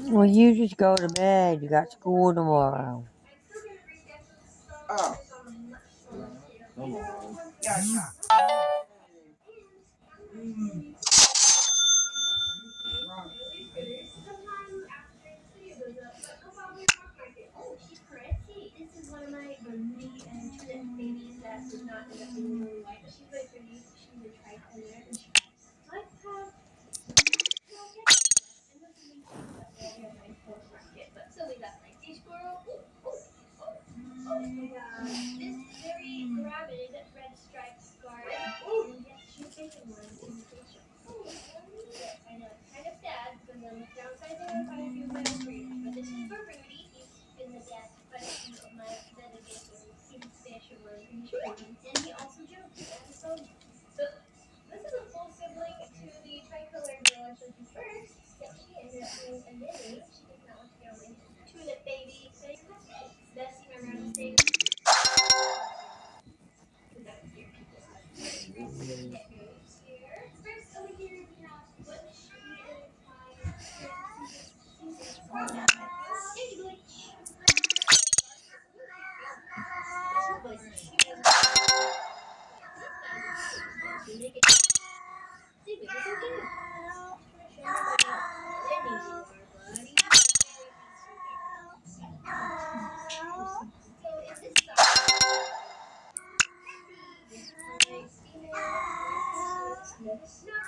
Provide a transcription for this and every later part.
Well, you just go to bed. You got school tomorrow. Oh. Come on. Gotcha.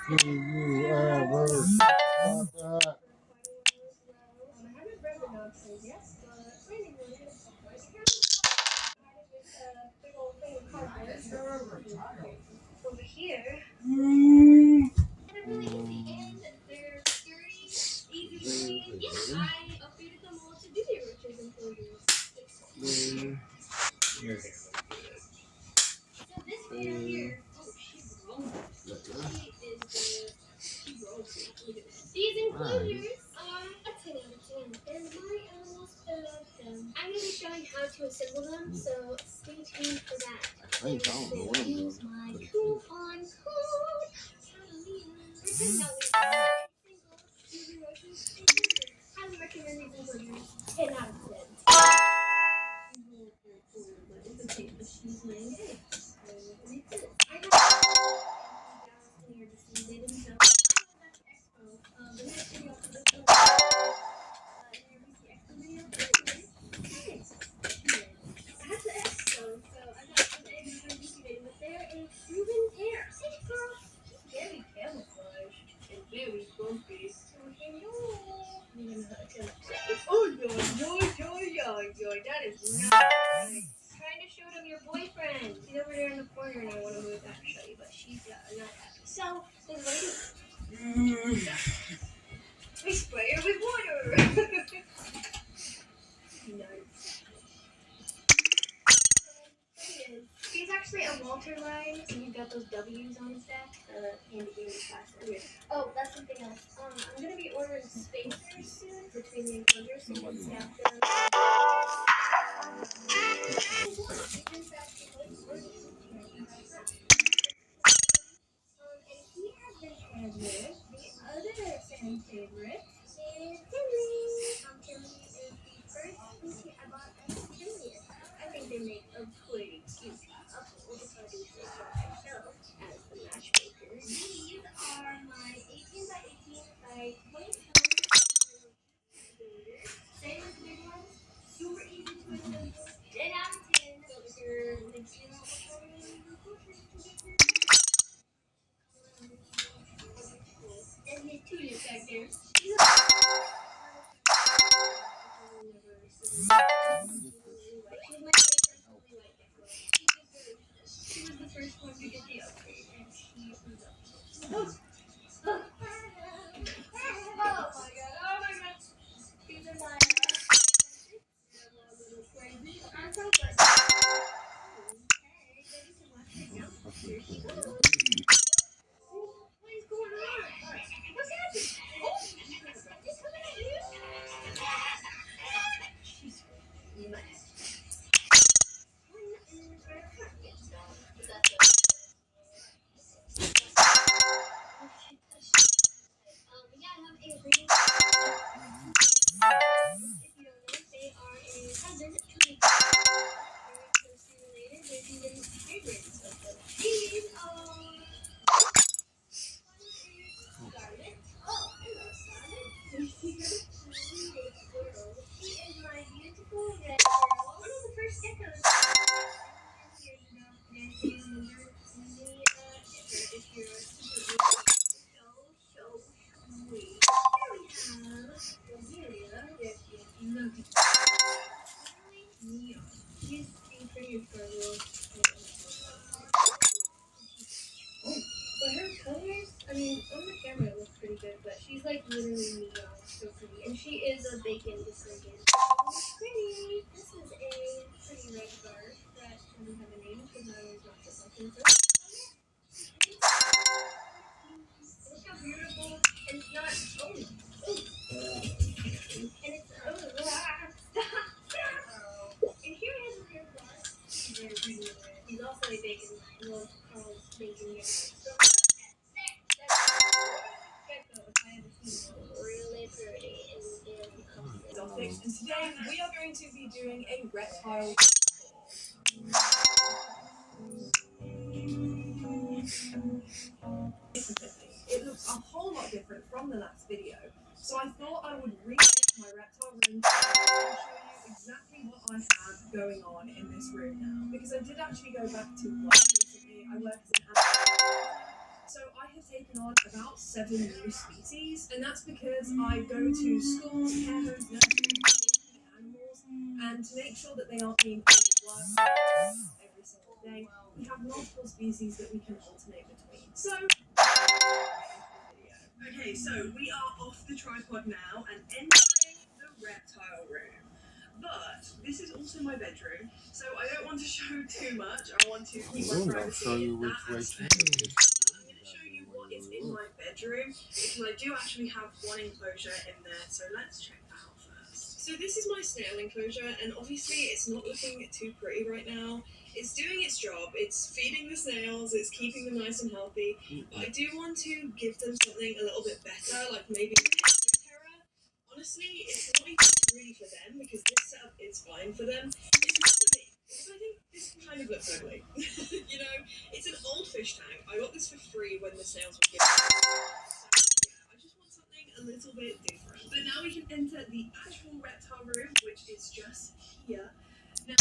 Do you ever think about that? But her colors, I mean, on the camera it looks pretty good, but she's like literally neon, so pretty. And she is a bacon descendant. Pretty. This is a pretty red bird that doesn't have a name because I was not so looking for. Look how beautiful. And it's not, and it's, and here he has a hair bar. Very pretty red. He's also a bacon, well, Carl's bacon hair. So, really pretty. And today we are going to be doing a reptile. It looks a whole lot different from the last video, so I thought I would remake my reptile room and show you exactly what I have going on in this room now. Because I did actually go back to work recently. I work as an animal. So I have taken on about 7 new species, and that's because I go to schools, care homes, nurseries, animals, and to make sure that they aren't being overworked every single day, we have multiple species that we can alternate between. So, okay, so we are off the tripod now and entering the reptile room. But this is also my bedroom, so I don't want to show too much. I want to keep my privacy in that aspect. I'm going to show you what is in my bedroom, because I do actually have one enclosure in there, so let's check that out first. So this is my snail enclosure, and obviously it's not looking too pretty right now. It's doing its job, it's feeding the snails, it's keeping them nice and healthy, but I do want to give them something a little bit better, like maybe an Exoterra. Honestly, it's not even really for them, because this setup is fine for them. It's not for me, because I think this kind of looks ugly. You know, it's an old fish tank. I got this for free when the snails were given. So, yeah, I just want something a little bit different. But now we can enter the actual reptile room, which is just here. Now,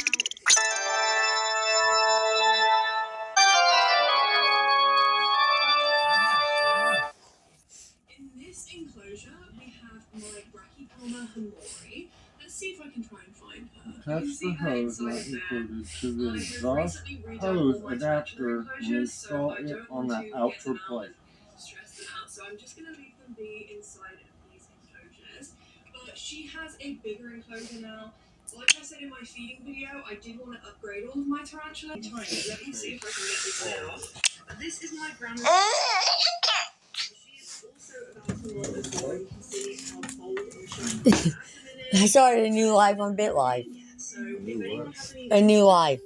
in this enclosure, we have my Brachypelma hamori. Let's see if I can try and find her. Attach the hose not included to the exhaust hose adapter and install it on the outer plate. Stress them out, so I'm just going to leave them be inside of these enclosures. But she has a bigger enclosure now. Like I said in my feeding video, I did want to upgrade all of my tarantula. Tiny. Let me see if I can get this out. This is my grandma's. She is also about to roll as well. You can see how bold and shiny her abdomen I is. started a new life on BitLife. Yeah, so if anyone has any A new life.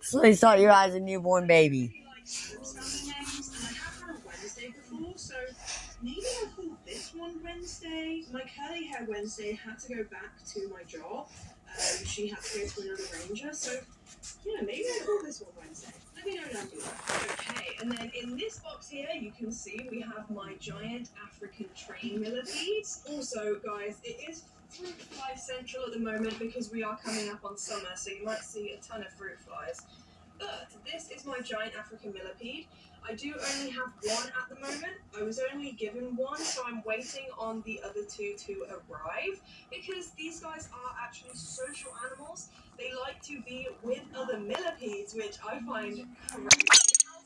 So they start you as a newborn baby. sounding names, and I have had a Wednesday before, so maybe I'll call this one Wednesday. My curly hair Wednesday had to go back to my job. She had to go to another ranger, so yeah, maybe I'll call this one Wednesday. Let me know down below. Okay, and then in this box here, you can see we have my giant African train millipedes. Also, guys, it is fruit fly central at the moment because we are coming up on summer, so you might see a ton of fruit flies. But this is my giant African millipede. I do only have one at the moment. I was only given one, so I'm waiting on the other 2 to arrive because these guys are actually social animals. They like to be with other millipedes, which I find crazy. How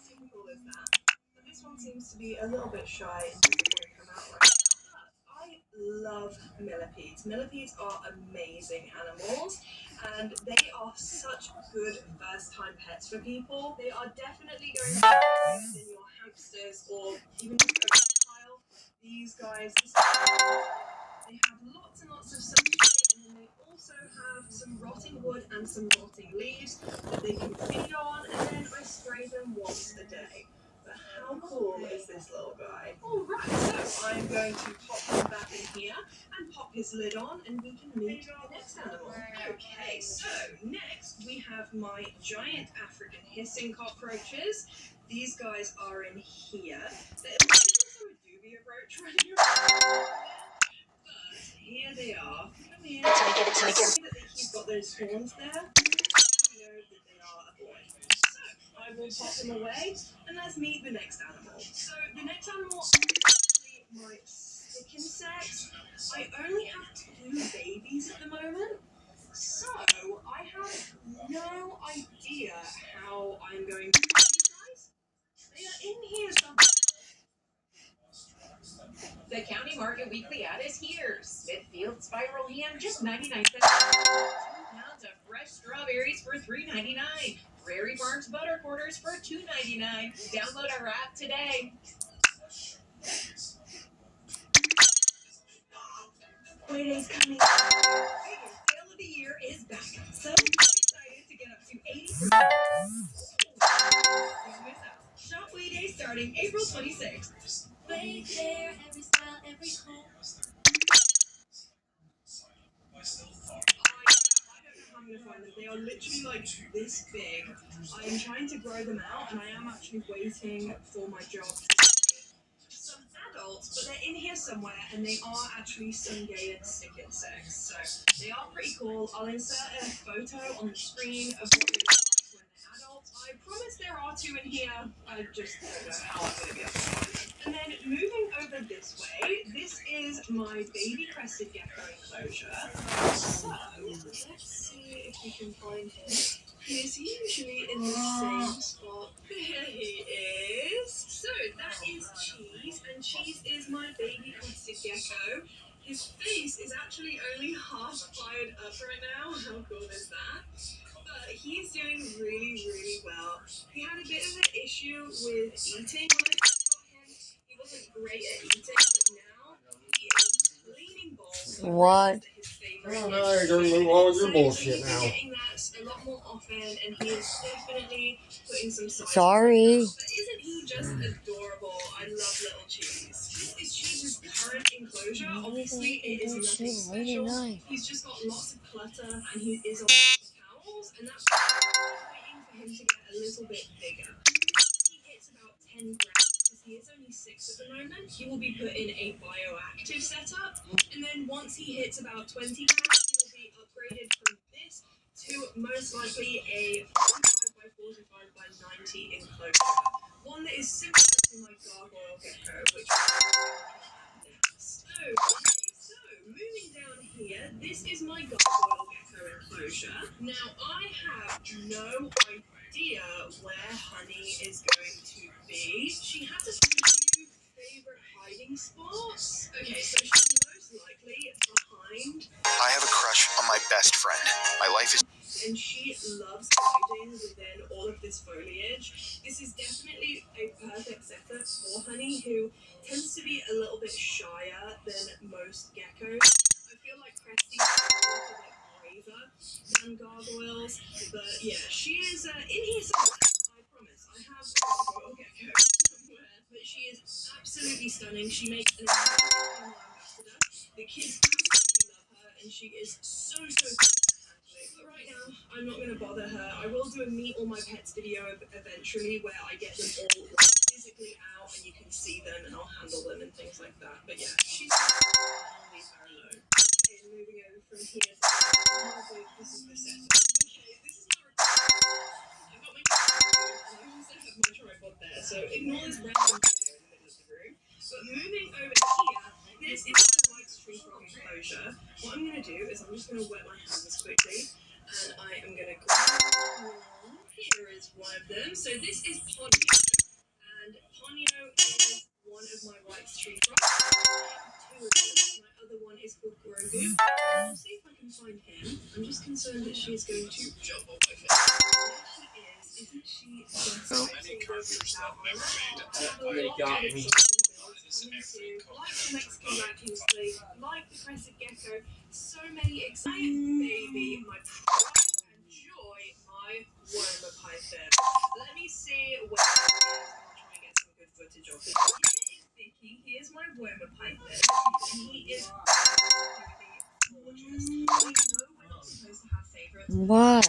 super cool is that? But this one seems to be a little bit shy and doesn't want to come out right now. But I love millipedes. Millipedes are amazing animals, and they are such good first-time pets for people. They are definitely going to be better than your hamsters or even just a reptile. These guys, they have lots and lots of sunshine, and then they also have some rotting wood and some rotting leaves that they can feed on, and then I spray them once a day. But how cool is this little guy? Alright, so I'm going to pop him back in here and pop his lid on, and we can meet the next animal. Okay, so next we have my giant African hissing cockroaches. These guys are in here. There's also a dubia roach running around. But here they are. Come here. See that he's got those horns there? You know, we'll pop him away, and let's meet the next animal. So the next animal is actually my stick insects. I only have 2 babies at the moment, so I have no idea how I'm going to feed these guys. They are in here somewhere. The County Market Weekly ad is here. Smithfield Spiral Ham, just 99 cents. 2 pounds of fresh strawberries for $3.99. Prairie Farms Butter Quarters for $2.99. Download our app today. Holidays coming. Biggest sale of the year is back. So excited to get up to 80%. Don't miss out. Shop Wayday starting April 26th. Wait there, every style, every home. I don't know how I'm going to find them. They are literally like this big. I am trying to grow them out, and I am actually waiting for my job to send me some adults, but they're in here somewhere, and they are actually sun-gated stick insects. So they are pretty cool. I'll insert a photo on the screen of what they look like when they're adults. I promise there are 2 in here. I just don't know how I'm going to be able to find them. And then moving over this way, this is my baby crested gecko enclosure. So let's see if we can find him. He is usually in the same spot. There he is. So that is Cheese, and Cheese is my baby crested gecko. His face is actually only half fired up right now. How cool is that? But he's doing really, really well. He had a bit of an issue with eating when I first got him. He wasn't great at eating, but now he is cleaning bowls. What? Oh, now you're going to move on with your bullshit now. He's getting that a lot more often, and he is definitely putting some size. Sorry. But isn't he just adorable? I love little Cheese. This is Cheese's current enclosure. Obviously, it is nothing special. He's just got lots of clutter, and he is on towels, and that's why I'm waiting for him to get a little bit bigger. He hits about 10 grams, because he is only 6 at the moment. He will be put in a bioactive setup, and then once he hits about 20 grams, he will be upgraded from this to most likely a 45 by 45 by 90 enclosure. One that is similar to my gargoyle gecko, which is next. So moving down here, this is my gargoyle gecko enclosure. Now, I have no idea where Honey is going to be. She has a few favorite hiding spots. Okay, so she's most likely behind. I have a crush on my best friend. My life is... And she loves hiding within all of this foliage. This is definitely a perfect setup for Honey, who tends to be a little bit shyer than most geckos. I feel like Cresty is a little bit braver than gargoyles, but yeah, she is in here somewhere. I promise. I have a gargoyle gecko somewhere, but she is absolutely stunning. She makes an amazing ambassador. The kids absolutely love her, and she is so good. But right now, I'm not going to bother her. I will do a Meet All My Pets video eventually where I get them all physically out and you can see them and I'll handle them and things like that. But yeah, she's only very low. Okay, moving over from here. This is the setup. Okay, this is my I've got my tripod and I also have my tripod there. So ignore this random video in the middle of the room. But moving over here, this is my white tree frog enclosure. What I'm going to do is I'm just going to wet my hands quickly, and I am going to grab one. Here is one of them. So this is Ponyo, and Ponyo is one of my white tree frogs. I have 2 of them. My other one is called Grogu. I'll see if I can find him. I'm just concerned that she is going to jump off my face. There she is. Isn't she just so They got me. Like the Mexican Raccoon Sleep, like the Crested Gecko, so many exciting baby, my pride and joy, my Wormer Python. Let me see where he is. I'll try and get some good footage of him. Here is Vicky. He is my Wormer Python. He is gorgeous. I know we're not supposed to have favorites. What?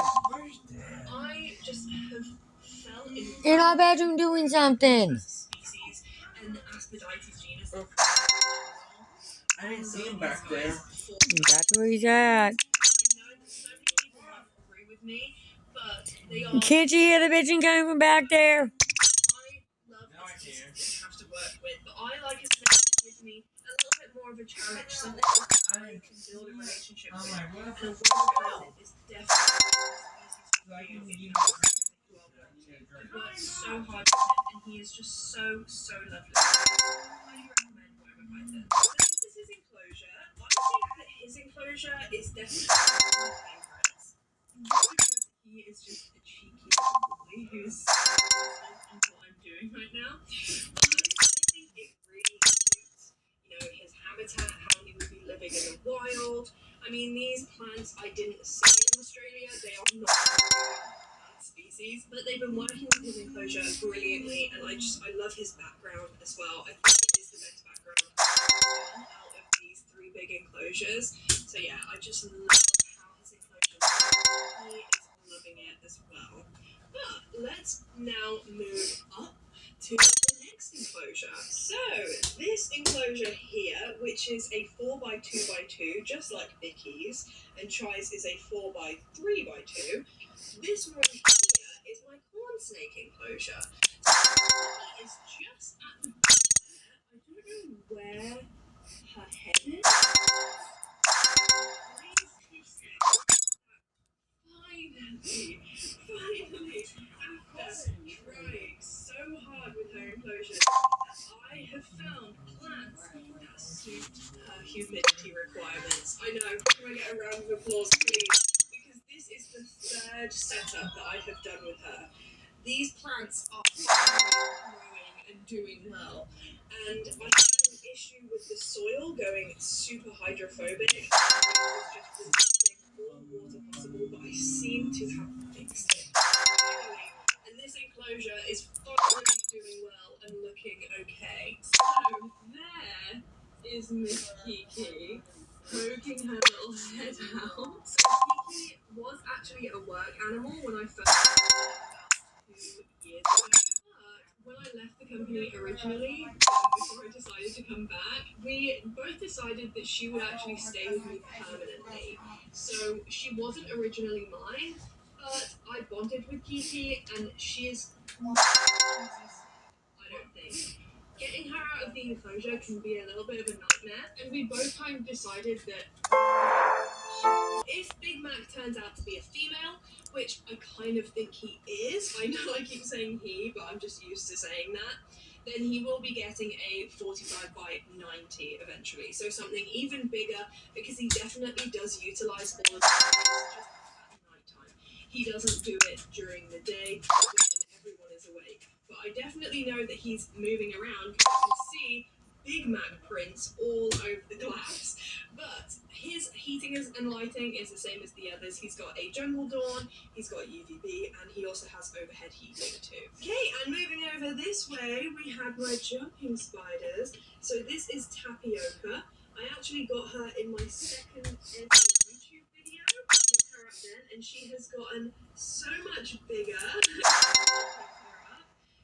I just have fell In our bedroom doing something. species and the Aspidistis genus. I didn't see him back there. That's where he's at. I know that so many people might agree with me, but but they are. Can't you hear the bitching coming from back there? I love this to have to work with, but I like a snake that gives me a little bit more of a challenge, something that I can build a relationship with. And a woman is definitely the species for you. I've worked so hard with him, and he is just so lovely. I highly recommend whatever I did. So this is his enclosure. I think that his enclosure is definitely one of my favorites. Because he is just a cheeky boy who's on what I'm doing right now. I think it really suits, his habitat, how he would be living in the wild. I mean, these plants I didn't see in Australia. They are not plant species, but they've been working with his enclosure brilliantly, and I love his background as well. I think it is the best background out of these 3 big enclosures. So yeah, I just love how his enclosure is. He is loving it as well. But let's now move up to the next enclosure. So this enclosure here, which is a 4x2x2, just like Vicky's, and Tri's is a 4x3x2. This one here is my corn snake enclosure. So Vicky is just at the back there. I don't know where her head is. Finally, after trying so hard with her enclosure, I have found plants that suit her humidity requirements. I know, can I get a round of applause, please? Because this is the 3rd setup that I have done with her. These plants are growing and doing well, and I had an issue with the soil going super hydrophobic. It was just resisting all the water possible, but I seem to have fixed it. Finally, and this enclosure is finally doing well and looking okay. So there is Miss Kiki poking her little head out. So Kiki was actually a work animal when I first about 2 years ago. But when I left the company originally, before I decided to come back, we both decided that she would actually stay with me permanently. So she wasn't originally mine, but I bonded with Kiki, and she is not I don't think. Getting her out of the enclosure can be a little bit of a nightmare, and we both kind of decided that if Big Mac turns out to be a female, which I kind of think he is, I know I keep saying he, but I'm just used to saying that, then he will be getting a 45x90 eventually. So something even bigger, because he definitely does utilize all of that just at nighttime. He doesn't do it during the day when everyone is awake. But I definitely know that he's moving around because I can see Big Mac prints all over the glass. But his heating and lighting is the same as the others. He's got a Jungle Dawn, he's got UVB, and he also has overhead heating too. Okay, and moving over this way, we have my jumping spiders. So this is Tapioca. I actually got her in my 2nd ever YouTube video. I picked her up then, and she has gotten so much bigger.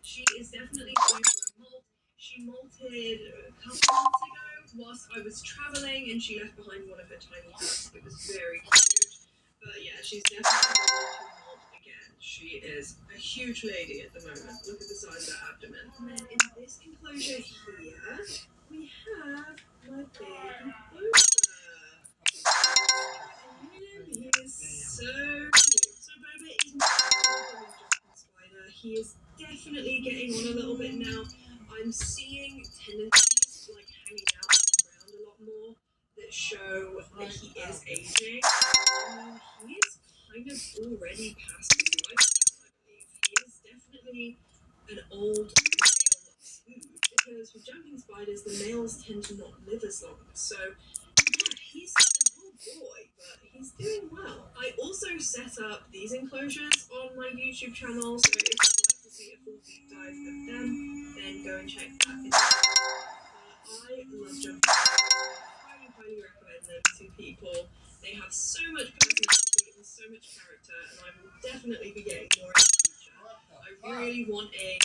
She is definitely due for a molt. She molted a couple months ago whilst I was travelling, and she left behind one of her tiny huts. It was very cute. But yeah, she's definitely due to molt again. She is a huge lady at the moment. Look at the size of her abdomen. And then in this enclosure here, we have my baby Boba. He is so cute. So Boba is my jumping spider. He is definitely getting on a little bit now. I'm seeing tendencies like hanging out on the ground a lot more that show that he is aging. I mean, he is kind of already past his lifespan, I believe. He is definitely an old male food, because with jumping spiders, the males tend to not live as long. So yeah, he's a little boy, but he's doing well. I also set up these enclosures on my YouTube channel, so if you'd like to see a full deep dive of them, then go and check that video. I love jumping spiders. I highly recommend them to people. They have so much personality and so much character, and I will definitely be getting more in the future. I really want a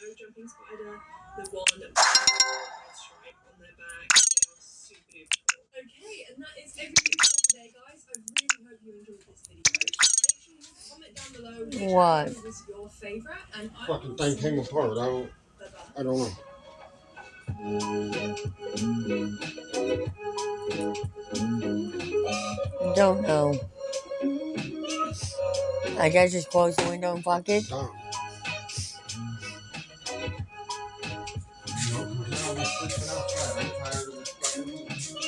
no jumping spider, the one with the red stripe on their back. They are super duper cool. Okay, and that is everything for today, guys. I really hope you enjoyed this video. Make sure you Comment down below which What? area was your favorite, and I Fucking thing came apart. I don't know. Don't know. I guess just close the window and fuck it. Stop. No, because now we're sleeping outside. I'm tired of this fucking heat.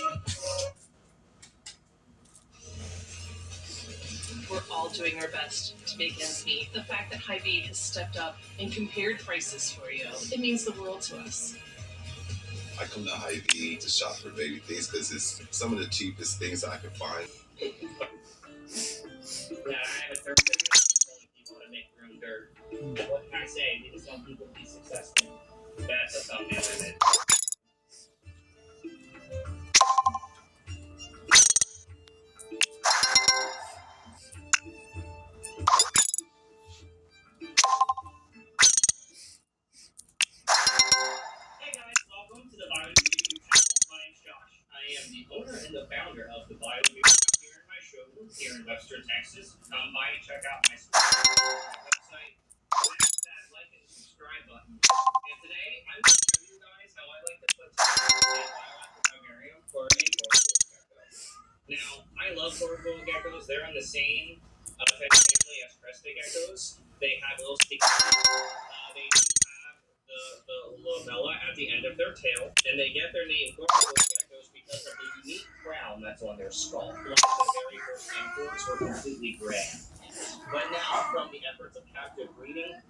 We're all doing our best to make ends meet. The fact that Hy-Vee has stepped up and compared prices for you, it means the world to us. I come to Hy-Vee to shop for baby things because it's some of the cheapest things I can find. Yeah, I have a term for telling people to make their own dirt. What can I say? We just want people to be successful. That's a thumbnail in it. Hey guys, welcome to the Bio YouTube channel. My name's Josh. I am the owner and the founder of the Bio here in my showroom here in Webster, Texas. Come by and check out my website. Smash that like and subscribe button. And today I'm going to show you guys how I like to put together a bioaquarium for a Gorgoil gecko. Now, I love Gorgoil geckos. They're in the same type of family as crested geckos. They have little sticky they do have the lamella at the end of their tail, and they get their name Gorgoil geckos because of the unique crown that's on their skull. A lot of the very first imports were completely gray. But now, from the efforts of captive breeding,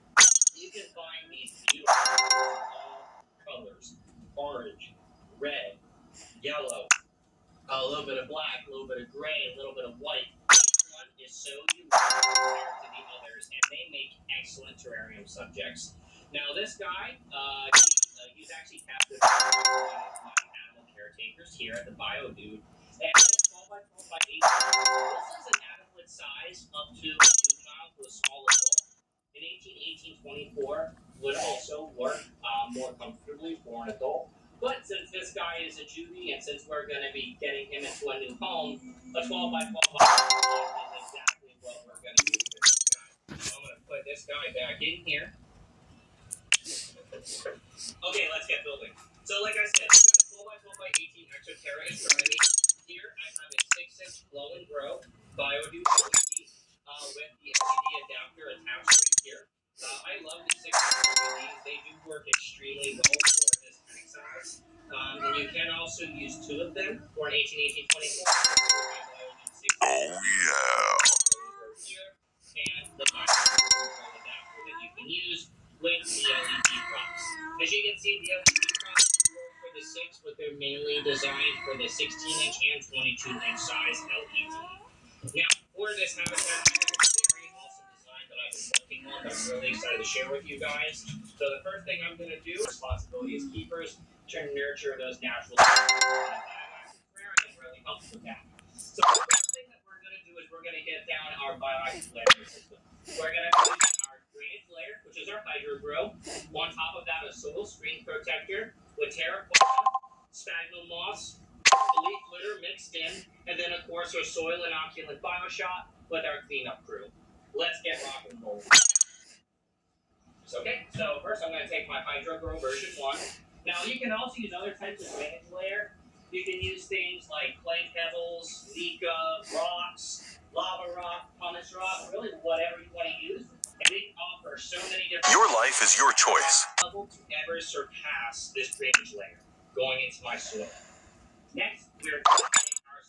you can find these beautiful colors: orange, red, yellow, a little bit of black, a little bit of gray, a little bit of white. Each one is so unique compared to the others, and they make excellent terrarium subjects. Now, this guy, he's actually captive by one of my animal caretakers here at the Bio Dude. And this 12 by 12 by 8, this is an adequate size up to a juvenile to a small adult. An 18-18-24 would also work more comfortably for an adult. But since this guy is a juvie, and since we're going to be getting him into a new home, a 12 by 12 by 8 is exactly what we're going to use for this guy. So I'm going to put this guy back in here. Okay, let's get building. So like I said, I've got a 12 by 12 by 18 Exoterra in front of me. Here I have a 6-inch glow and grow BioDude LED with the LED adapter attached right here. I love the 6-inch LEDs. They do work extremely well for this tank size. And you can also use 2 of them for an 18-18-24. Oh yeah. And the adapter that you can use with the LED props. As you can see, the LED props work for the 6, but they're mainly designed for the 16-inch and 22-inch size LED. Now, for this habitat, I have a very awesome design that I've been working on that I'm really excited to share with you guys. So the first thing I'm going to do, responsibility as keepers, to nurture those natural aquarium really helps with that. So the first thing that we're going to do is we're going to get down our bioactive layer system. We're going to put our drainage layer, which is our HydroGrow. On top of that, a soil screen protector with terracotta, sphagnum moss, elite litter mixed in, and then of course our soil inoculant BioShot with our cleanup crew. Let's get rock and roll. Okay, so first I'm going to take my HydroGrow version 1. Now you can also use other types of drainage layer. You can use things like clay pebbles, mica, rocks, lava rock, pumice rock, really whatever you want to use. And we offer so many different... Your life is your choice. ...level to ever surpass this drainage layer going into my soil. Next, we're going to